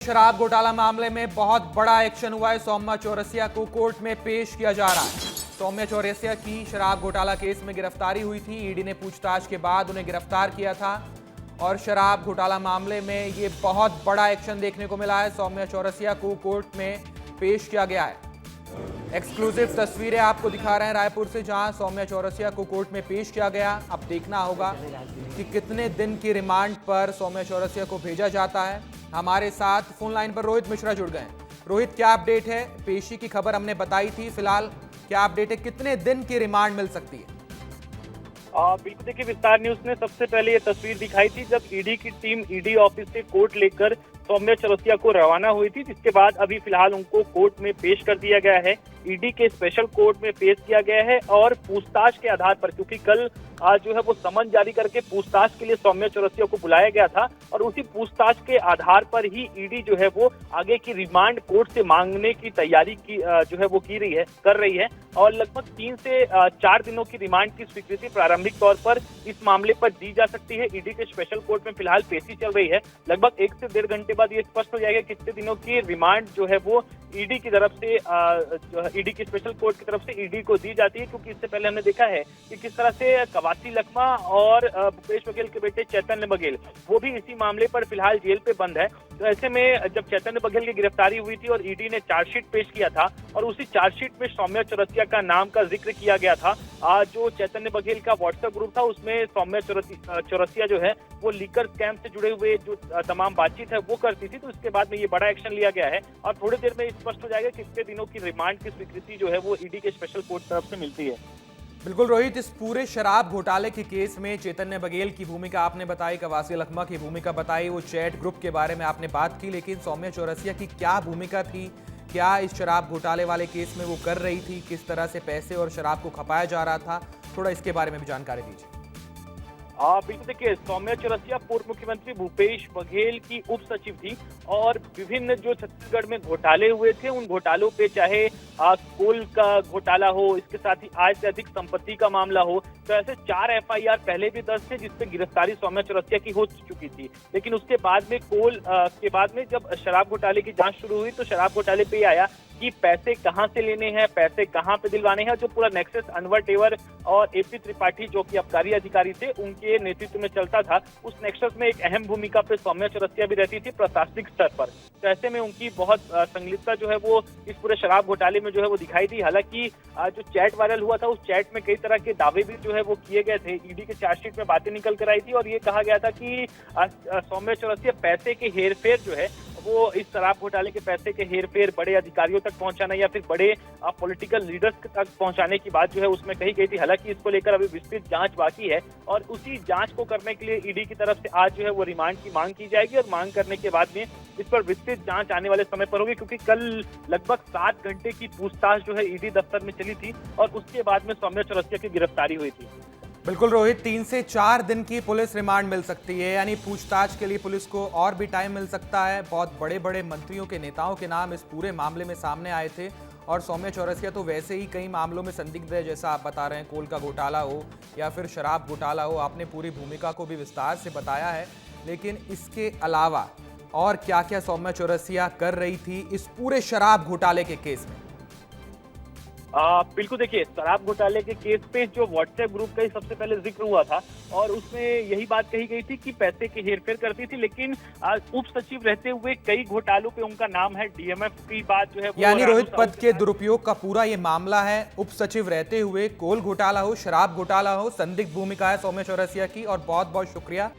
शराब घोटाला मामले में बहुत बड़ा एक्शन हुआ है। सौम्या चौरसिया को कोर्ट में पेश किया जा रहा है। सौम्या चौरसिया की शराब घोटाला केस में गिरफ्तारी हुई थी। ईडी ने पूछताछ के बाद उन्हें गिरफ्तार किया था और शराब घोटाला मामले में ये बहुत बड़ा एक्शन देखने को मिला है। सौम्या चौरसिया को कोर्ट में पेश किया गया है। एक्सक्लूसिव तस्वीरें आपको दिखा रहे हैं रायपुर से, जहां सौम्या चौरसिया को कोर्ट में पेश किया गया। अब देखना होगा कि कितने दिन की रिमांड पर सौम्या चौरसिया को भेजा जाता है। हमारे साथ फोन लाइन पर रोहित मिश्रा जुड़ गए। रोहित, क्या अपडेट है? पेशी की खबर हमने बताई थी, फिलहाल क्या अपडेट है? कितने दिन की रिमांड मिल सकती है? बिल्कुल, देखिए, विस्तार न्यूज ने सबसे पहले ये तस्वीर दिखाई थी जब ईडी की टीम ईडी ऑफिस से कोर्ट लेकर सौम्या चौरसिया को रवाना हुई थी, जिसके बाद अभी फिलहाल उनको कोर्ट में पेश कर दिया गया है। ईडी के स्पेशल कोर्ट में पेश किया गया है और पूछताछ के आधार पर, क्योंकि कल जो है वो समन जारी करके पूछताछ के लिए सौम्या चौरसिया को बुलाया गया था और उसी पूछताछ के आधार पर ही ईडी जो है वो आगे की रिमांड कोर्ट से मांगने की तैयारी की जो है वो कर रही है और लगभग 3 से 4 दिनों की रिमांड की स्वीकृति प्रारंभिक तौर पर इस मामले पर दी जा सकती है। ईडी के स्पेशल कोर्ट में फिलहाल पेशी चल रही है। लगभग 1 से 1.5 घंटे बाद ये स्पष्ट हो जाएगा कितने दिनों की रिमांड जो है वो ईडी की तरफ से ईडी की स्पेशल कोर्ट की तरफ से ईडी को दी जाती है, क्योंकि इससे पहले हमने देखा है कि किस तरह से कवासी लखमा और भूपेश बघेल के बेटे चैतन्य बघेल वो भी इसी मामले पर फिलहाल जेल पे बंद है। तो ऐसे में जब चैतन्य बघेल की गिरफ्तारी हुई थी और ईडी ने चार्जशीट पेश किया था और उसी चार्जशीट में सौम्या चौरसिया का नाम का जिक्र किया गया था। जो चैतन्य बघेल का व्हाट्सएप ग्रुप था उसमें सौम्या चौरसिया जो है वो लीकर स्कैम से जुड़े हुए जो तमाम बातचीत है वो करती थी। तो इसके बाद में ये बड़ा एक्शन लिया गया है और थोड़ी देर में स्पष्ट हो जाएगा कितने दिनों की रिमांड की स्वीकृति जो है वो ईडी के स्पेशल कोर्ट तरफ से मिलती है। बिल्कुल रोहित, इस पूरे शराब घोटाले के केस में चैतन्य बघेल की भूमिका आपने बताई, कवासी लखमा की भूमिका बताई, वो चैट ग्रुप के बारे में आपने बात की, लेकिन सौम्या चौरसिया की क्या भूमिका थी? क्या इस शराब घोटाले वाले केस में वो कर रही थी? किस तरह से पैसे और शराब को खपाया जा रहा था? थोड़ा इसके बारे में भी जानकारी दीजिए। बिल्कुल, देखिए, सौम्या चौरसिया पूर्व मुख्यमंत्री भूपेश बघेल की उप सचिव थी और विभिन्न जो छत्तीसगढ़ में घोटाले हुए थे उन घोटालों पे, चाहे कोल का घोटाला हो, इसके साथ ही आय से अधिक संपत्ति का मामला हो, तो ऐसे 4 एफआईआर पहले भी दर्ज थे जिसपे गिरफ्तारी सौम्या चौरसिया की हो चुकी थी। लेकिन उसके बाद में के बाद में जब शराब घोटाले की जांच शुरू हुई तो शराब घोटाले पे आया कि पैसे कहां से लेने हैं, पैसे कहां पे दिलवाने हैं। जो पूरा नेक्सस अनवर टेवर और एपी त्रिपाठी जो कि आबकारी अधिकारी थे उनके नेतृत्व में चलता था, उस नेक्सस में एक अहम भूमिका पे सौम्या चौरसिया भी रहती थी प्रशासनिक स्तर पर। तो ऐसे में उनकी बहुत संलिप्तता जो है वो इस पूरे शराब घोटाले में जो है वो दिखाई दी। हालांकि जो चैट वायरल हुआ था उस चैट में कई तरह के दावे भी जो है वो किए गए थे। ईडी के चार्जशीट में बातें निकल कर आई थी और ये कहा गया था कि सौम्या चौरसिया पैसे के हेरफेर जो है वो इस शराब घोटाले के पैसे के हेरफेर बड़े अधिकारियों तक पहुंचाना या फिर बड़े पॉलिटिकल लीडर्स तक पहुंचाने की बात जो है उसमें कही गई थी। हालांकि इसको लेकर अभी विस्तृत जांच बाकी है और उसी जांच को करने के लिए ईडी की तरफ से आज जो है वो रिमांड की मांग की जाएगी और मांग करने के बाद में इस पर विस्तृत जांच आने वाले समय पर होगी, क्योंकि कल लगभग 7 घंटे की पूछताछ जो है ईडी दफ्तर में चली थी और उसके बाद में सौम्या चौरसिया की गिरफ्तारी हुई थी। बिल्कुल रोहित, 3 से 4 दिन की पुलिस रिमांड मिल सकती है, यानी पूछताछ के लिए पुलिस को और भी टाइम मिल सकता है। बहुत बड़े बड़े मंत्रियों के, नेताओं के नाम इस पूरे मामले में सामने आए थे और सौम्या चौरसिया तो वैसे ही कई मामलों में संदिग्ध है, जैसा आप बता रहे हैं, कोल का घोटाला हो या फिर शराब घोटाला हो। आपने पूरी भूमिका को भी विस्तार से बताया है, लेकिन इसके अलावा और क्या क्या सौम्या चौरसिया कर रही थी इस पूरे शराब घोटाले के केस में? बिल्कुल, देखिए, शराब घोटाले के केस पे जो व्हाट्सएप ग्रुप का ही सबसे पहले जिक्र हुआ था और उसमें यही बात कही गई थी कि पैसे की हेरफेर करती थी, लेकिन उप सचिव रहते हुए कई घोटालों पे उनका नाम है। डीएमएफ की बात जो है, यानी रोहित, पद के दुरुपयोग का पूरा ये मामला है। उप सचिव रहते हुए कोल घोटाला हो, शराब घोटाला हो, संदिग्ध भूमिका है सौम्या चौरसिया की। और बहुत बहुत शुक्रिया